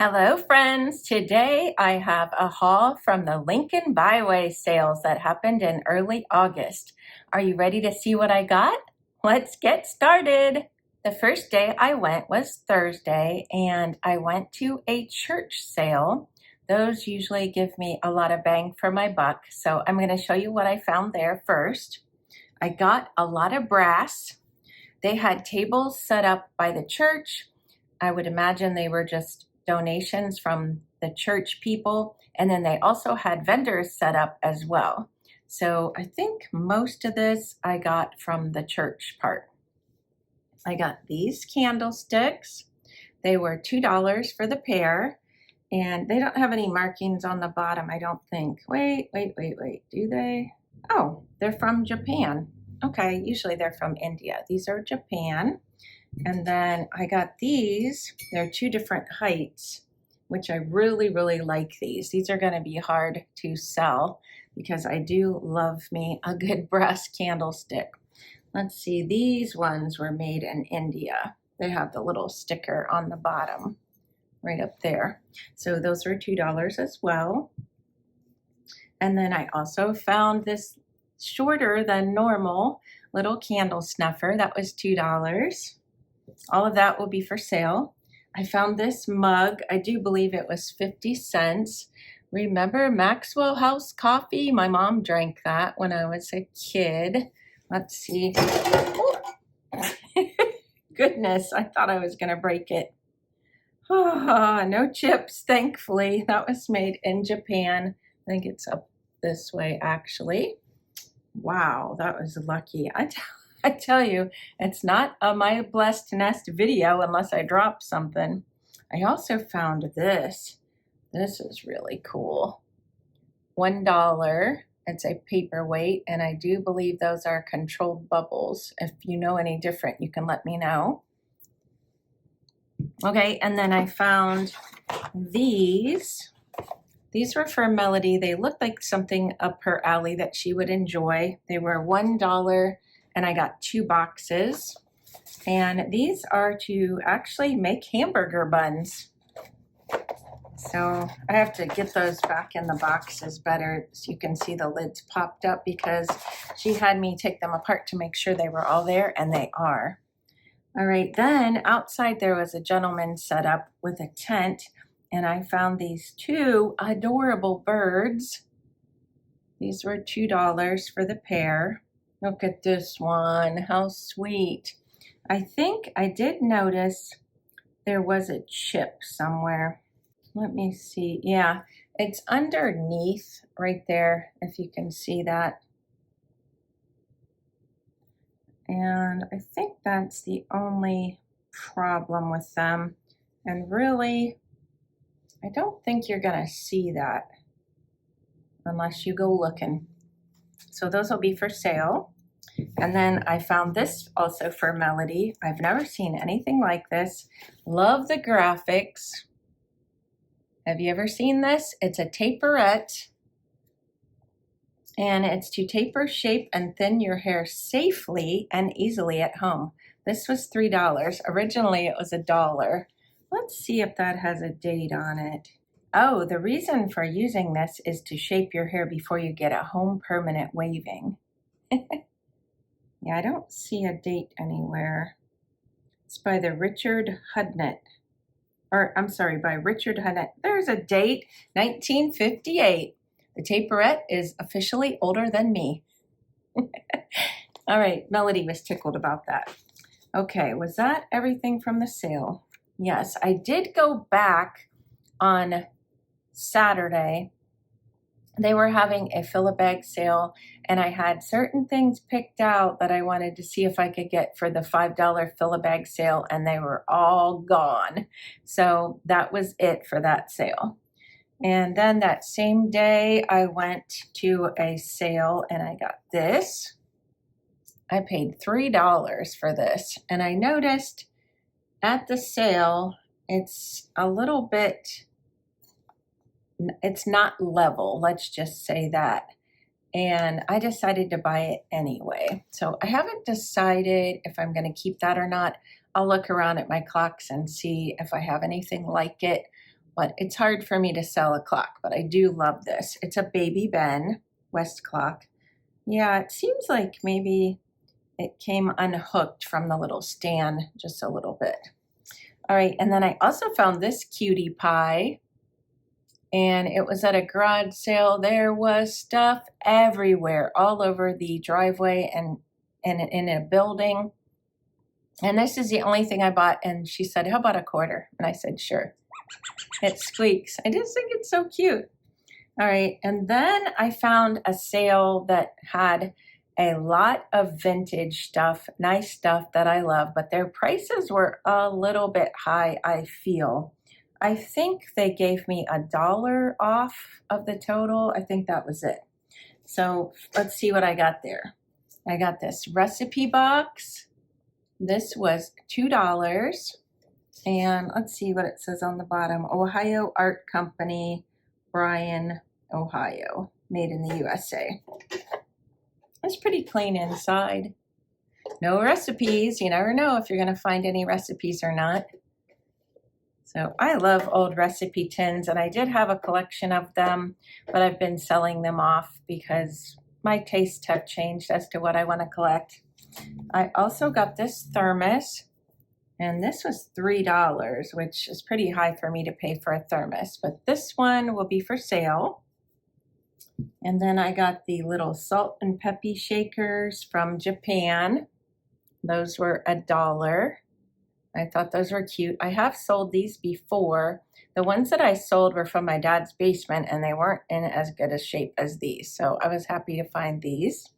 Hello friends, today I have a haul from the Lincoln Byway sales that happened in early August. Are you ready to see what I got? Let's get started. The first day I went was Thursday and I went to a church sale. Those usually give me a lot of bang for my buck, so I'm going to show you what I found there first. I got a lot of brass. They had tables set up by the church. I would imagine they were just donations from the church people, and then they also had vendors set up as well. So I think most of this I got from the church part. I got these candlesticks. They were $2 for the pair, and they don't have any markings on the bottom, I don't think. Wait, do they? Oh, they're from Japan. Okay, usually they're from India. These are Japan. And then I got these. They're two different heights, which I really like these. These are going to be hard to sell because I do love me a good brass candlestick. Let's see, these ones were made in India. They have the little sticker on the bottom right up there. So those were $2 as well. And then I also found this shorter than normal little candle snuffer. That was $2. All of that will be for sale. I found this mug. I do believe it was 50 cents. Remember Maxwell House coffee? My mom drank that when I was a kid. Let's see. Goodness, I thought I was going to break it. Oh, no chips, thankfully. That was made in Japan. I think it's up this way, actually. Wow, that was lucky. I tell you, it's not a My Blessed Nest video unless I drop something. I also found this. This is really cool. $1. It's a paperweight, and I do believe those are controlled bubbles. If you know any different, you can let me know. Okay, and then I found these. These were for Melody. They looked like something up her alley that she would enjoy. They were $1. And I got 2 boxes, and these are to actually make hamburger buns. So I have to get those back in the boxes better so you can see the lids popped up, because she had me take them apart to make sure they were all there, and they are. All right, then outside there was a gentleman set up with a tent, and I found these 2 adorable birds. These were $2 for the pair. Look at this one, how sweet. I think I did notice there was a chip somewhere. Let me see. Yeah, it's underneath right there, if you can see that. And I think that's the only problem with them. And really, I don't think you're gonna see that unless you go looking. So those will be for sale. And then I found this also for Melody. I've never seen anything like this. Love the graphics. Have you ever seen this? It's a taperette. And it's to taper, shape, and thin your hair safely and easily at home. This was $3. Originally it was $1. Let's see if that has a date on it. Oh, the reason for using this is to shape your hair before you get a home permanent waving. Yeah, I don't see a date anywhere. It's by the Richard Hudnett. Or, I'm sorry, by Richard Hudnett. There's a date, 1958. The taperette is officially older than me. All right, Melody was tickled about that. Okay, was that everything from the sale? Yes, I did go back on Saturday. They were having a fill-a-bag sale, and I had certain things picked out that I wanted to see if I could get for the $5 fill-a-bag sale, and they were all gone. So that was it for that sale. And then that same day, I went to a sale, and I got this. I paid $3 for this, and I noticed at the sale, it's a little bit... it's not level, let's just say that. And I decided to buy it anyway. So I haven't decided if I'm going to keep that or not. I'll look around at my clocks and see if I have anything like it, but it's hard for me to sell a clock, but I do love this. It's a Baby Ben West clock. Yeah, it seems like maybe it came unhooked from the little stand just a little bit. All right, and then I also found this cutie pie, and it was at a garage sale. There was stuff everywhere, all over the driveway and in a building. And this is the only thing I bought. And she said, how about a quarter? And I said, sure. It squeaks. I just think it's so cute. All right, and then I found a sale that had a lot of vintage stuff, nice stuff that I love, but their prices were a little bit high, I feel. I think they gave me $1 off of the total. I think that was it. So let's see what I got there. I got this recipe box. This was $2. And let's see what it says on the bottom. Ohio Art Company, Bryan, Ohio, made in the USA. It's pretty clean inside. No recipes. You never know if you're going to find any recipes or not. So I love old recipe tins, and I did have a collection of them, but I've been selling them off because my tastes have changed as to what I want to collect. I also got this thermos, and this was $3, which is pretty high for me to pay for a thermos, but this one will be for sale. And then I got the little salt and peppy shakers from Japan. Those were $1. I thought those were cute. I have sold these before. The ones that I sold were from my dad's basement, and they weren't in as good a shape as these. So I was happy to find these.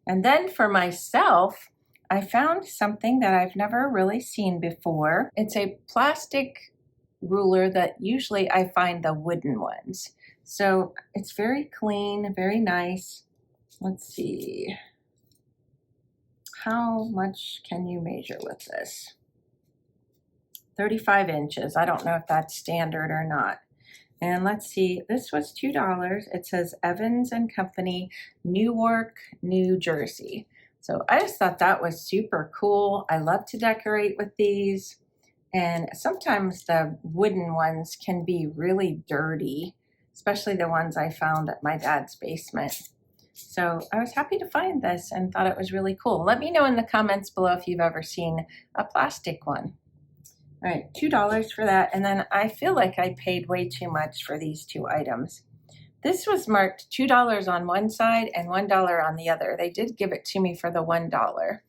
And then for myself, I found something that I've never really seen before. It's a plastic ruler that usually I find the wooden ones. So it's very clean, very nice. Let's see. How much can you measure with this? 35 inches. I don't know if that's standard or not. And let's see, this was $2. It says Evans and Company, Newark, New Jersey. So I just thought that was super cool. I love to decorate with these. And sometimes the wooden ones can be really dirty, especially the ones I found at my dad's basement. So I was happy to find this and thought it was really cool. Let me know in the comments below if you've ever seen a plastic one. All right, $2 for that. And then I feel like I paid way too much for these two items. This was marked $2 on one side and $1 on the other. They did give it to me for the $1.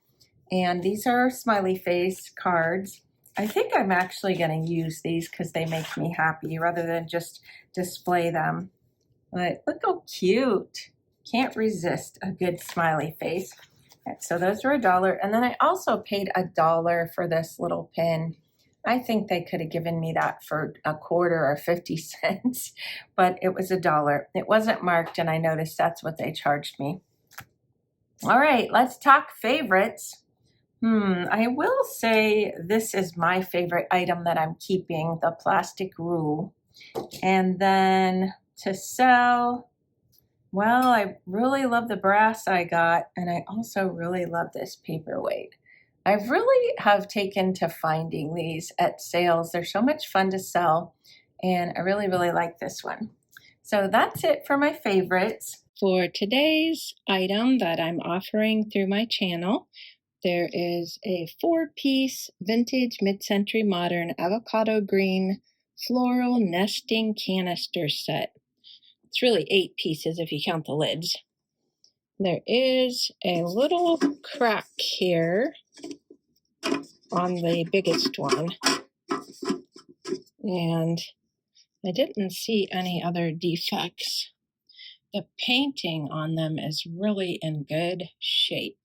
And these are smiley face cards. I think I'm actually going to use these because they make me happy rather than just display them. But look how cute. Can't resist a good smiley face. So those were $1. And then I also paid $1 for this little pin. I think they could have given me that for a quarter or 50 cents, but it was $1. It wasn't marked, and I noticed that's what they charged me. All right, let's talk favorites. I will say this is my favorite item that I'm keeping, the plastic rule. And then to sell, well, I really love the brass I got, and I also really love this paperweight. I really have taken to finding these at sales. They're so much fun to sell, and I really, really like this one. So that's it for my favorites. For today's item that I'm offering through my channel, there is a 4-piece vintage mid-century modern avocado green floral nesting canister set. It's really 8 pieces if you count the lids. There is a little crack here on the biggest one, and I didn't see any other defects. The painting on them is really in good shape.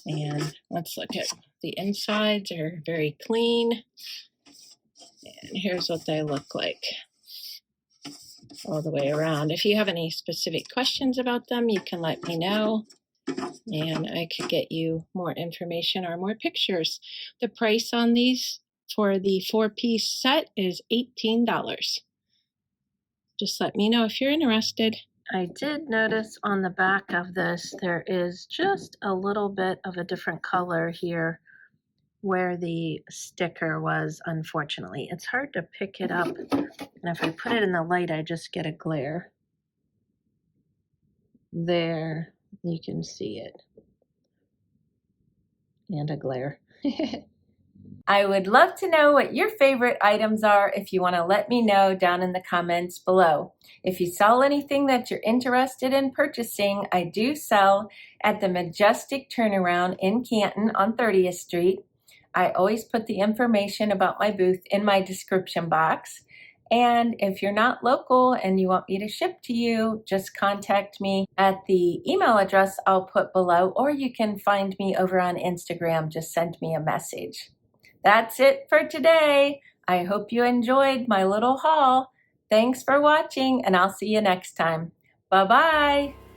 And let's look at the insides are very clean. And here's what they look like all the way around. If you have any specific questions about them, you can let me know, and I could get you more information or more pictures. The price on these for the 4-piece set is $18. Just let me know if you're interested. I did notice on the back of this there is just a little bit of a different color here where the sticker was, unfortunately. It's hard to pick it up, and if I put it in the light, I just get a glare. There, you can see it. And a glare. I would love to know what your favorite items are if you want to let me know down in the comments below. If you sell anything that you're interested in purchasing, I do sell at the Majestic Turnaround in Canton on 30th Street. I always put the information about my booth in my description box. And if you're not local and you want me to ship to you, just contact me at the email address I'll put below, or you can find me over on Instagram. Just send me a message. That's it for today. I hope you enjoyed my little haul. Thanks for watching, and I'll see you next time. Bye-bye.